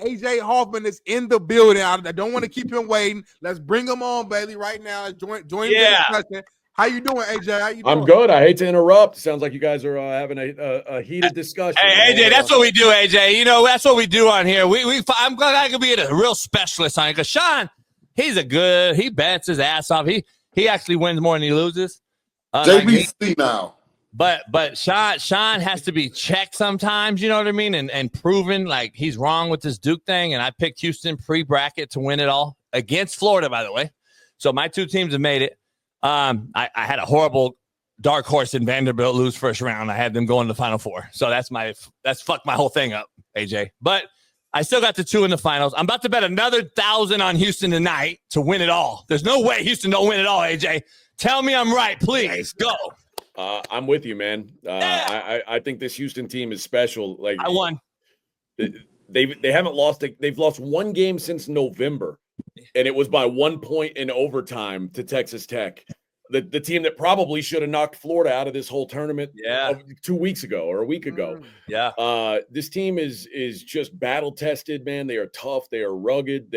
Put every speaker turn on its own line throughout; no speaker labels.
AJ Hoffman is in the building. I don't want to keep him waiting. Let's bring him on, Bailey, right now. Join the discussion. How you doing, AJ? How you doing?
I'm good. I hate to interrupt. Sounds like you guys are having a heated discussion.
Hey, AJ, that's what we do, AJ. You know, that's what we do on here. I'm glad I could be a real specialist on it because Shaun, he bets his ass off. He actually wins more than he loses.
JBC now.
But Shaun has to be checked sometimes, you know what I mean? And proven like he's wrong with this Duke thing. And I picked Houston pre-bracket to win it all against Florida, by the way. So my two teams have made it. I had a horrible dark horse in Vanderbilt lose first round. I had them going to the Final Four. So that's fucked my whole thing up, AJ. But I still got the 2 in the finals. I'm about to bet another 1,000 on Houston tonight to win it all. There's no way Houston don't win it all, AJ. Tell me I'm right, please. Go.
I'm with you, man. I think this Houston team is special. Like
I won.
They haven't lost. They've lost one game since November, and it was by 1 point in overtime to Texas Tech. The team that probably should have knocked Florida out of this whole tournament 2 weeks ago or a week ago. This team is just battle tested, man. They are tough. They are rugged.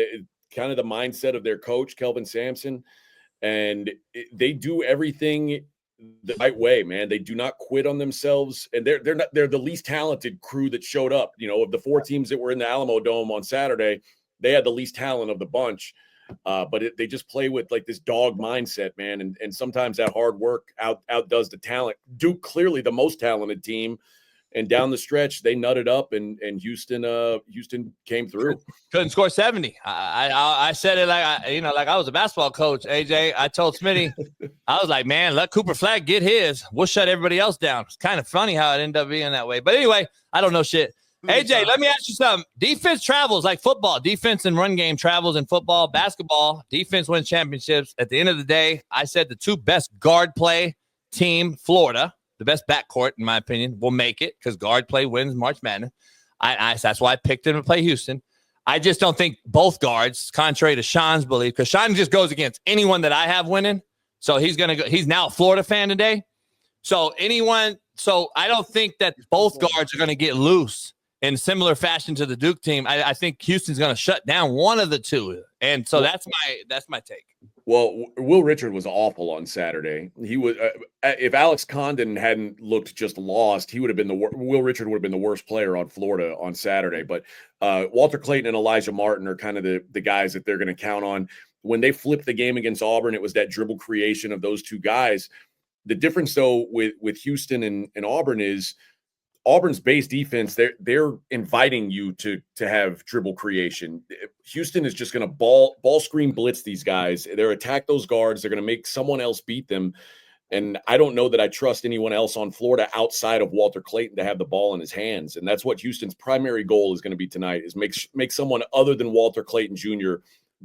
Kind of the mindset of their coach, Kelvin Sampson, and they do everything the right way, man. They do not quit on themselves, and they're the least talented crew that showed up. You know, of the 4 teams that were in the Alamo Dome on Saturday, they had the least talent of the bunch. But they just play with like this dog mindset, man. And sometimes that hard work outdoes the talent. Duke clearly the most talented team, and down the stretch they nutted up, and Houston came through.
Couldn't score 70. I said it like I was a basketball coach, AJ. I told Smitty, I was like, man, let Cooper Flag get his. We'll shut everybody else down. It's kind of funny how it ended up being that way. But anyway, I don't know shit. AJ, let me ask you something. Defense travels like football. Defense and run game travels in football. Basketball, defense wins championships. At the end of the day, I said the 2 best guard play team, Florida, the best backcourt, in my opinion, will make it because guard play wins March Madness. That's why I picked them to play Houston. I just don't think both guards, contrary to Shaun's belief, because Shaun just goes against anyone that I have winning. So he's going to go. He's now a Florida fan today. So I don't think that both guards are going to get loose in similar fashion to the Duke team. I think Houston's going to shut down one of the 2. And so that's my take.
Well, Will Richard was awful on Saturday. He was if Alex Condon hadn't looked just lost, he would have been Will Richard would have been the worst player on Florida on Saturday. But Walter Clayton and Elijah Martin are kind of the guys that they're going to count on. When they flipped the game against Auburn, it was that dribble creation of those 2 guys. The difference, though, with Houston and Auburn is Auburn's base defense, they're inviting you to have dribble creation. Houston is just going to ball screen blitz these guys. They're attack those guards. They're going to make someone else beat them. And I don't know that I trust anyone else on Florida outside of Walter Clayton to have the ball in his hands. And that's what Houston's primary goal is going to be tonight, is make someone other than Walter Clayton Jr.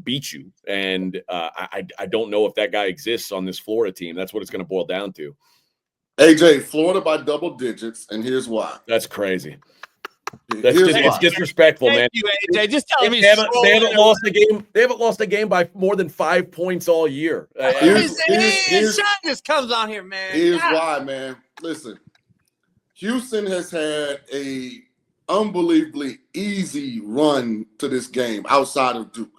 beat you. And I don't know if that guy exists on this Florida team. That's what it's going to boil down to.
AJ, Florida by double digits, and here's why.
That's crazy. It's disrespectful, man.
Thank you, AJ. Just tell me
they haven't lost a game. They haven't lost a game by more than 5 points all year.
Shaun just comes on here, man.
Here's why, man. Listen, Houston has had a unbelievably easy run to this game outside of Duke.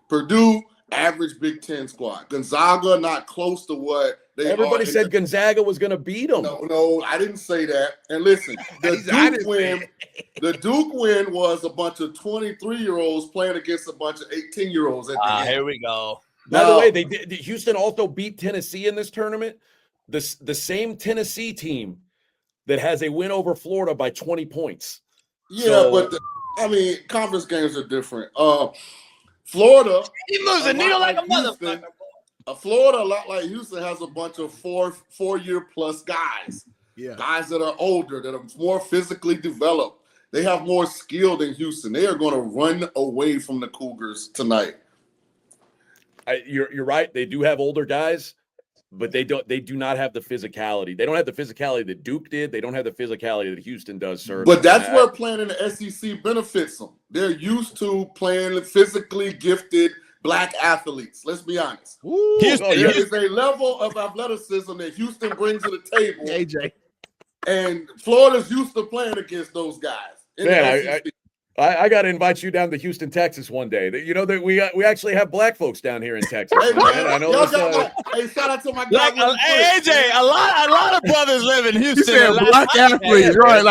Purdue, average Big Ten squad. Gonzaga, not close to what
everybody said Gonzaga was going to beat them.
No, I didn't say that. And listen, the Duke win was a bunch of 23-year-olds playing against a bunch of 18-year-olds at the end.
Here we go.
By the way, Houston also beat Tennessee in this tournament. The same Tennessee team that has a win over Florida by 20 points.
Yeah, but conference games are different. Florida,
he moves a needle like a motherfucker.
Florida, a lot like Houston, has a bunch of four-year plus guys. Yeah. Guys that are older, that are more physically developed. They have more skill than Houston. They are going to run away from the Cougars tonight.
You're right. They do have older guys, but they do not have the physicality. They don't have the physicality that Duke did. They don't have the physicality that Houston does, sir.
But that's where playing in the SEC benefits them. They're used to playing physically gifted Black athletes. Let's be honest. There is a level of athleticism that Houston brings to the table.
AJ.
And Florida's used to playing against those guys.
Man, I got to invite you down to Houston, Texas one day. You know that we actually have black folks down here in Texas.
Hey, man,
I know this,
hey, shout out to my guy.
Like, hey, AJ, a lot of brothers live in Houston.
You said black athletes, right?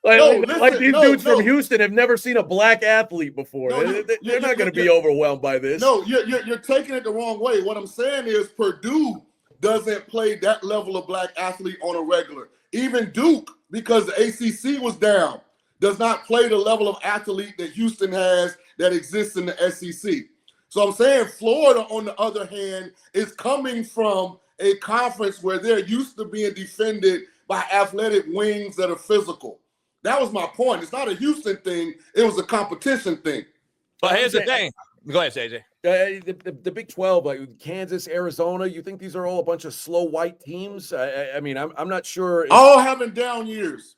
Like these dudes from Houston have never seen a black athlete before. They're not going to be overwhelmed by this.
No, you're taking it the wrong way. What I'm saying is Purdue doesn't play that level of black athlete on a regular. Even Duke, because the ACC was down, does not play the level of athlete that Houston has that exists in the SEC. So I'm saying Florida, on the other hand, is coming from a conference where they're used to being defended by athletic wings that are physical. That was my point. It's not a Houston thing. It was a competition thing.
But here's the thing. Go ahead, AJ.
The Big 12, like Kansas, Arizona, you think these are all a bunch of slow white teams? I mean, I'm not sure.
All having down years.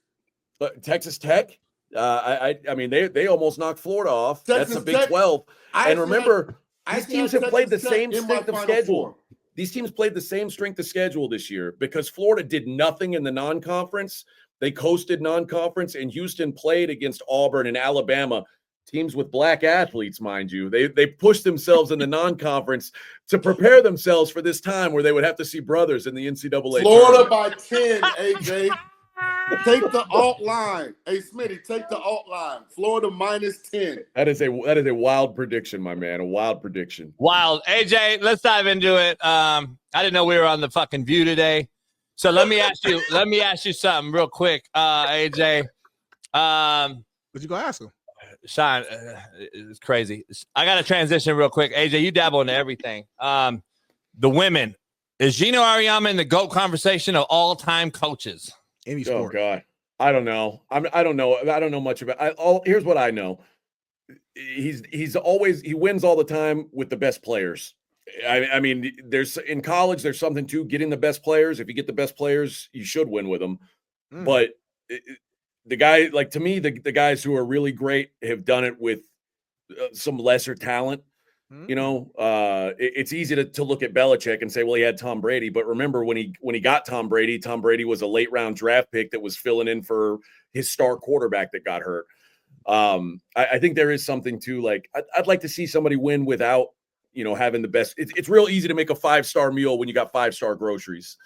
But Texas Tech, I mean, they almost knocked Florida off. That's the Big 12. And remember, these teams have played the same strength of schedule. These teams played the same strength of schedule this year because Florida did nothing in the non-conference. They coasted non-conference, and Houston played against Auburn and Alabama, teams with black athletes, mind you. They pushed themselves in the non-conference to prepare themselves for this time where they would have to see brothers in the NCAA.
Florida by 10, AJ. Take the alt line. Hey, Smitty, take the alt line. Florida minus 10.
That is a wild prediction, my man. A wild prediction.
Wild. AJ, let's dive into it. I didn't know we were on the fucking View today. So let me ask you something real quick, AJ.
What you gonna ask him?
Shaun, it's crazy. I got to transition real quick. AJ, you dabble into everything. The women. Is Gino Auriemma in the GOAT conversation of all-time coaches?
Any sport.
Oh God, I don't know. I don't know. I don't know much about. Here's what I know. He wins all the time with the best players. I mean, in college, there's something to getting the best players. If you get the best players, you should win with them. But the guy, like, to me, the guys who are really great have done it with some lesser talent. You know, it's easy to look at Belichick and say, well, he had Tom Brady. But remember, when he got Tom Brady was a late round draft pick that was filling in for his star quarterback that got hurt. I think there is something to, like, I'd like to see somebody win without, having the best. It's real easy to make a 5-star meal when you got 5-star groceries.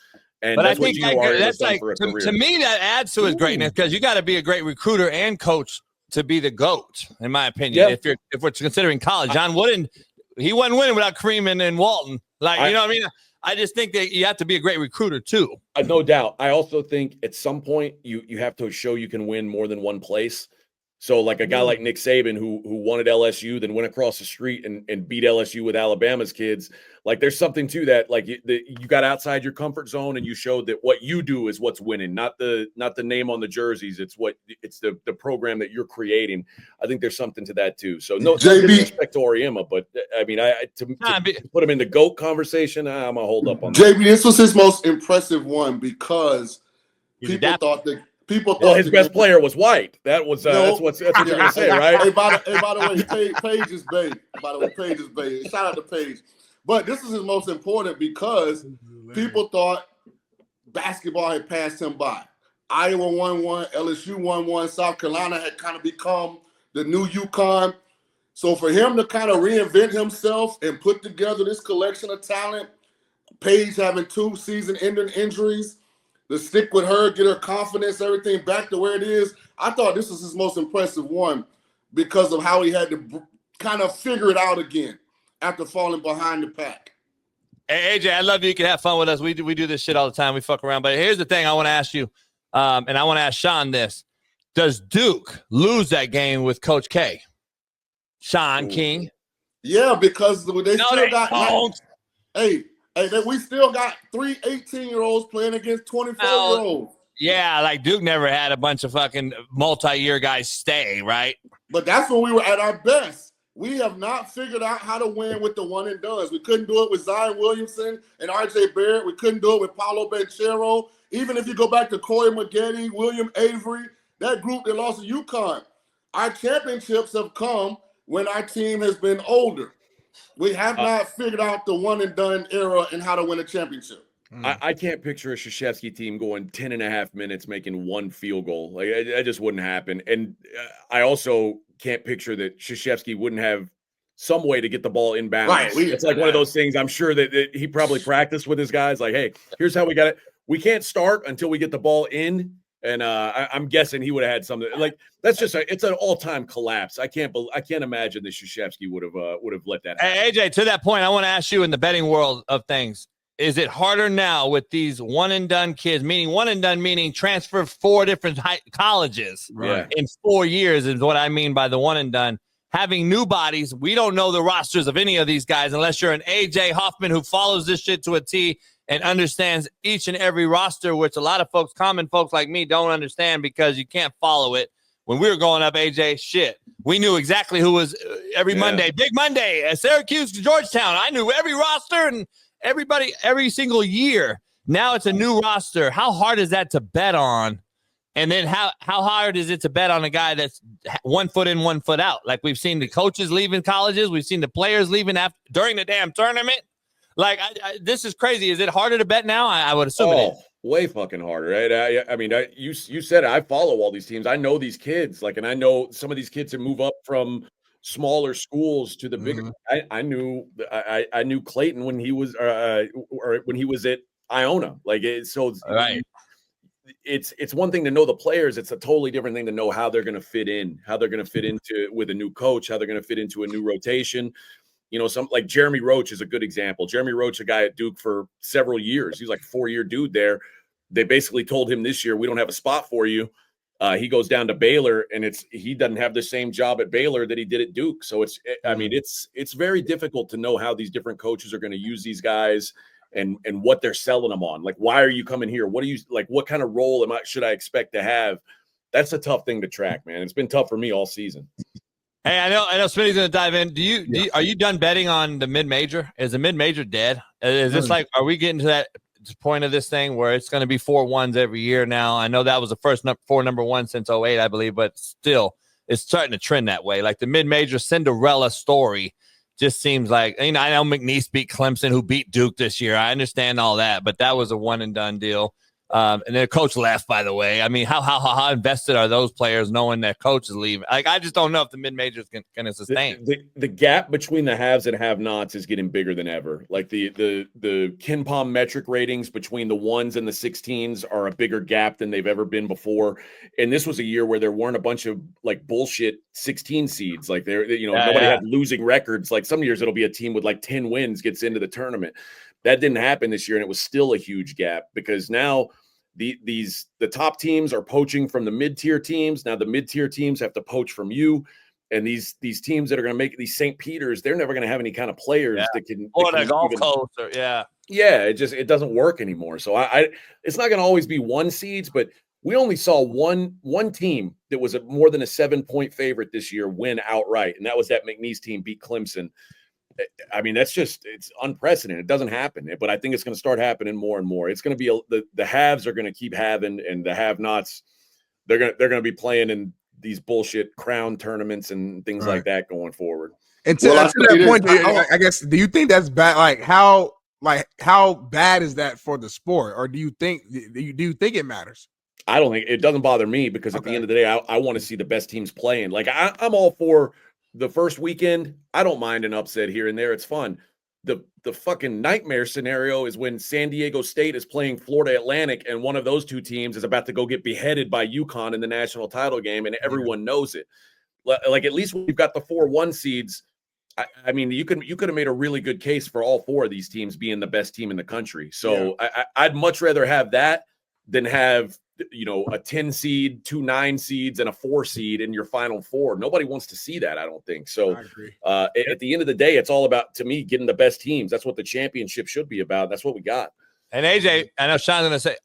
And
but
that's
I think that's like, to me, that adds to his greatness, because you got to be a great recruiter and coach to be the GOAT, in my opinion.
Yeah.
If we're considering college, John Wooden, he wasn't winning without Kareem and Walton. Like, you know what I mean? I just think that you have to be a great recruiter too.
No doubt. I also think at some point you have to show you can win more than one place. So like a guy like Nick Saban who won at LSU, then went across the street and beat LSU with Alabama's kids. Like, there's something to that. Like, you got outside your comfort zone and you showed that what you do is what's winning, not the name on the jerseys. It's the program that you're creating. I think there's something to that too. So no disrespect to Auriemma, but I mean, to put him in the GOAT conversation, I'm gonna hold up on that.
JB, this was his most impressive one because people thought
his best player was white. That's what you're gonna say, right?
Hey, by the way, Paige is bait. Paige is bait. Shout out to Paige. But this is his most important because people thought basketball had passed him by. Iowa won one, LSU won one, South Carolina had kind of become the new UConn. So for him to kind of reinvent himself and put together this collection of talent, Paige having 2 season-ending injuries, to stick with her, get her confidence, everything back to where it is. I thought this was his most impressive one because of how he had to kind of figure it out again after falling behind the pack.
Hey, AJ, I love you. You can have fun with us. We do this shit all the time. We fuck around. But here's the thing I want to ask you, and I want to ask Shaun this. Does Duke lose that game with Coach K? Shaun King?
Yeah, because they still got – we still got 3 18-year-olds playing against 24-year-olds.
Yeah, like Duke never had a bunch of fucking multi-year guys stay, right?
But that's when we were at our best. We have not figured out how to win with the one-and-dones. We couldn't do it with Zion Williamson and R.J. Barrett. We couldn't do it with Paolo Banchero. Even if you go back to Corey Maggette, William Avery, that group that lost to UConn. Our championships have come when our team has been older. We have not figured out the one-and-done era and how to win a championship.
I can't picture a Krzyzewski team going 10 and a half minutes making one field goal. Like, that just wouldn't happen. And I also can't picture that Krzyzewski wouldn't have some way to get the ball in bounds.
Right.
It's like one of those things. I'm sure that he probably practiced with his guys. Like, hey, here's how we got it. We can't start until we get the ball in. And I'm guessing he would have had something like that's just it's an all-time collapse. I can't imagine that Krzyzewski would have let that happen.
Hey, AJ, to that point, I want to ask you in the betting world of things, is it harder now with these one and done kids, meaning transfer 4 different colleges in 4 years is what I mean by the one and done. Having new bodies, we don't know the rosters of any of these guys unless you're an AJ Hoffman who follows this shit to a T and understands each and every roster, which a lot of folks, common folks like me, don't understand because you can't follow it. When we were growing up, AJ, we knew exactly who was every Monday. Big Monday at Syracuse, Georgetown. I knew every roster and everybody every single year. Now it's a new roster. How hard is that to bet on? And then how hard is it to bet on a guy that's 1 foot in, 1 foot out? Like we've seen the coaches leaving colleges. We've seen the players leaving during the damn tournament. Like, this is crazy. Is it harder to bet now? I would assume it is.
Way fucking harder, right? I mean, you said it. I follow all these teams. I know these kids. Like, and I know some of these kids who move up from smaller schools to the bigger. I knew Clayton when he was or when he was at Iona. Like, it's one thing to know the players. It's a totally different thing to know how they're going to fit in, with a new coach, how they're going to fit into a new rotation. You know, some like Jeremy Roach is a good example. Jeremy Roach, a guy at Duke for several years. He's like a 4-year dude there. They basically told him this year, we don't have a spot for you. He goes down to Baylor, and he doesn't have the same job at Baylor that he did at Duke. So it's very difficult to know how these different coaches are going to use these guys and what they're selling them on. Like, why are you coming here? What do you like? What kind of role should I expect to have? That's a tough thing to track, man. It's been tough for me all season.
Hey, I know Smitty's going to dive in. Are you done betting on the mid-major? Is the mid-major dead? Is this like, are we getting to that point of this thing where it's going to be 4 1s every year now? I know that was the first 4 number 1 since 08, I believe, but still, it's starting to trend that way. Like the mid-major Cinderella story just seems like, I know McNeese beat Clemson, who beat Duke this year. I understand all that, but that was a one-and-done deal. And their coach left, by the way. I mean, how invested are those players knowing their coach is leaving? Like, I just don't know if the mid-major is going to sustain.
The gap between the haves and have-nots is getting bigger than ever. Like the KenPom metric ratings between the 1s and the 16s are a bigger gap than they've ever been before. And this was a year where there weren't a bunch of like bullshit 16 seeds. Like nobody had losing records. Like some years it'll be a team with like 10 wins gets into the tournament. That didn't happen this year, and it was still a huge gap because now the top teams are poaching from the mid-tier teams. Now the mid-tier teams have to poach from you, and these teams that are going to make these St. Peter's, they're never going to have any kind of players that can.
Or the Gulf Coast,
it doesn't work anymore. So it's not going to always be 1 seeds, but we only saw one team that was more than a 7-point favorite this year win outright, and that was that McNeese team beat Clemson. I mean, it's unprecedented. It doesn't happen, but I think it's going to start happening more and more. It's going to be the haves are going to keep having, and the have-nots, they're going to be playing in these bullshit crown tournaments and things like that going forward.
And to that point, I guess, do you think that's bad? Like how bad is that for the sport, or do you think it matters?
I don't think it doesn't bother me because at the end of the day, I want to see the best teams playing. Like I'm all for. The first weekend, I don't mind an upset here and there. It's fun. The fucking nightmare scenario is when San Diego State is playing Florida Atlantic and one of those two teams is about to go get beheaded by UConn in the national title game, and everyone knows it. Like at least we've got the 4-1 seeds. I mean, you could have made a really good case for all 4 of these teams being the best team in the country. So I'd much rather have that than have a 10 seed, 2 9 seeds, and a 4 seed in your final 4. Nobody wants to see that, I don't think. So at the end of the day, it's all about, to me, getting the best teams. That's what the championship should be about. That's what we got.
And AJ, I know Shaun's going to say,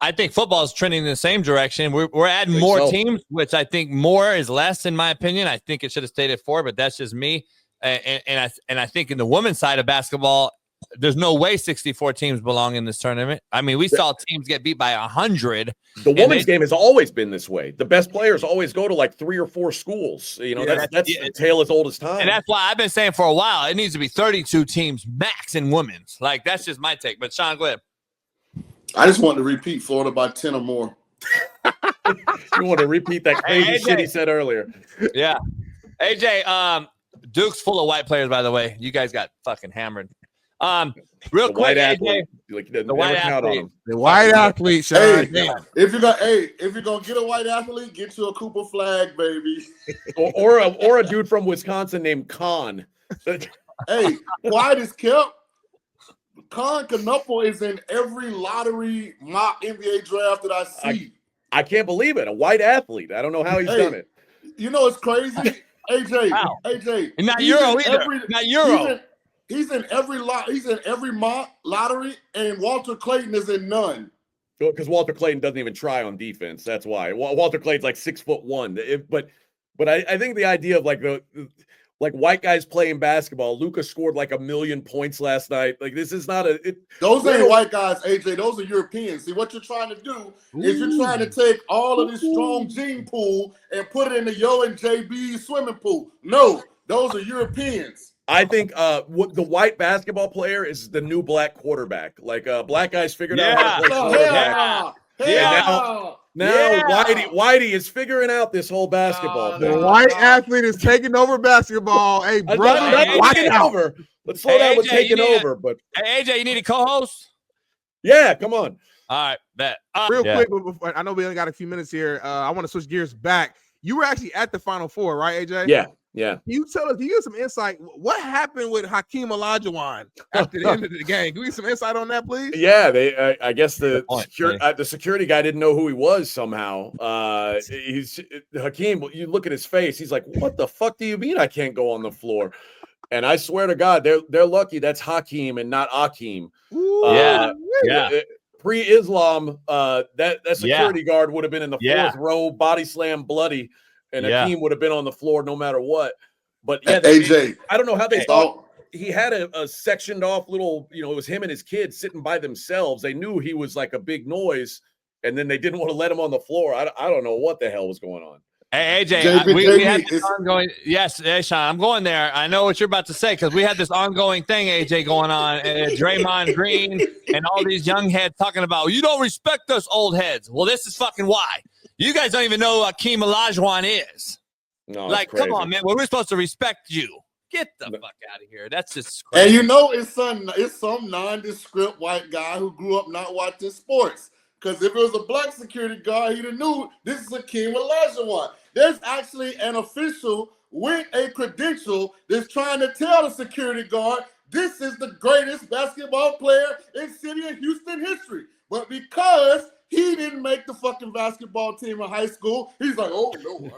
I think football is trending in the same direction. We're adding more teams, which I think more is less, in my opinion. I think it should have stayed at 4, but that's just me. And I think in the women's side of basketball, there's no way 64 teams belong in this tournament. I mean, we saw teams get beat by 100.
The women's game has always been this way. The best players always go to like 3 or 4 schools. That's a tale as old as time.
And that's why I've been saying for a while, it needs to be 32 teams max in women's. Like, that's just my take. But Shaun, go ahead.
I just want to repeat Florida by 10 or more.
You want to repeat that crazy shit he said earlier.
Yeah. AJ, Duke's full of white players, by the way. You guys got fucking hammered. Real
The
quick,
white
AJ,
athlete. Like,
the white athlete.
The white athlete, Shaun.
Hey, if you're gonna get a white athlete, get you a Cooper Flag, baby.
or a dude from Wisconsin named Khan.
Hey, white is kept. Con Knuckle is in every lottery mock NBA draft that I see.
I can't believe it. A white athlete. I don't know how he's done it.
You know it's crazy, AJ.
Wow.
AJ,
And not Euro either. Not Euro.
He's in every mock lottery, and Walter Clayton is in none.
Because Walter Clayton doesn't even try on defense. That's why. Walter Clayton's like 6'1". But I think the idea of like white guys playing basketball. Luka scored like 1 million points last night. Like this is not
those ain't white guys, AJ. Those are Europeans. See, what you're trying to do is you're trying to take all of this strong gene pool and put it in the Yo and JB swimming pool. No, those are Europeans.
I think what the white basketball player is the new black quarterback. Like black guys figured out how to play quarterback. Now Whitey is figuring out this whole basketball thing.
The white athlete is taking over basketball. Hey, brother,
taking over. Let's slow down with taking over. But
hey, AJ, you need a co-host?
Yeah, come on.
All right, bet.
Real quick, before, I know we only got a few minutes here. I want to switch gears back. You were actually at the Final Four, right, AJ?
Yeah.
Can you give some insight? What happened with Hakeem Olajuwon after the end of the game? Can we get some insight on that, please?
Yeah, they. I guess the security guy didn't know who he was somehow. He's Hakeem. You look at his face. He's like, "What the fuck do you mean I can't go on the floor?" And I swear to God, they're lucky that's Hakeem and not Akeem. Pre-Islam, that security guard would have been in the fourth row, body slam, bloody. And Hakeem would have been on the floor no matter what. But yeah,
AJ,
I don't know how they thought he had a sectioned off little, it was him and his kids sitting by themselves. They knew he was like a big noise, and then they didn't want to let him on the floor. I don't know what the hell was going on.
Hey, AJ, we had this ongoing. Yes, hey, Shaun, I'm going there. I know what you're about to say because we had this ongoing thing, AJ, going on. Draymond Green and all these young heads talking about, you don't respect us old heads. Well, this is fucking why. You guys don't even know who Hakeem Olajuwon is.
No,
like, come on, man. We're supposed to respect you. Get the fuck out of here. That's just crazy.
And it's some nondescript white guy who grew up not watching sports. Because if it was a black security guard, he'd have knew this is Hakeem Olajuwon. There's actually an official with a credential that's trying to tell the security guard this is the greatest basketball player in city of Houston history. But because he didn't make the fucking basketball team in high school, he's like, oh no,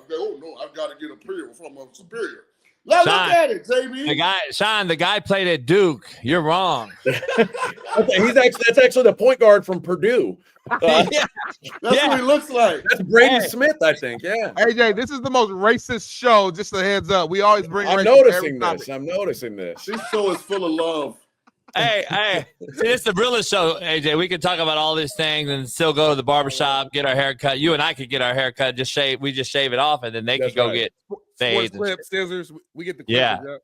I've got to get a prayer from a superior. Look at it, JB.
The guy played at Duke. You're wrong.
That's actually the point guard from Purdue.
That's what he looks like.
That's Brady Smith, I think. Yeah.
AJ, this is the most racist show. Just a heads up. We always bring.
I'm noticing this.
This show is full of love.
Hey, see, it's the realest show, AJ. We can talk about all these things and still go to the barbershop, get our hair cut. You and I could get our hair cut, we just shave it off, and then they could go get fades.
Clips, scissors. We get the clippers.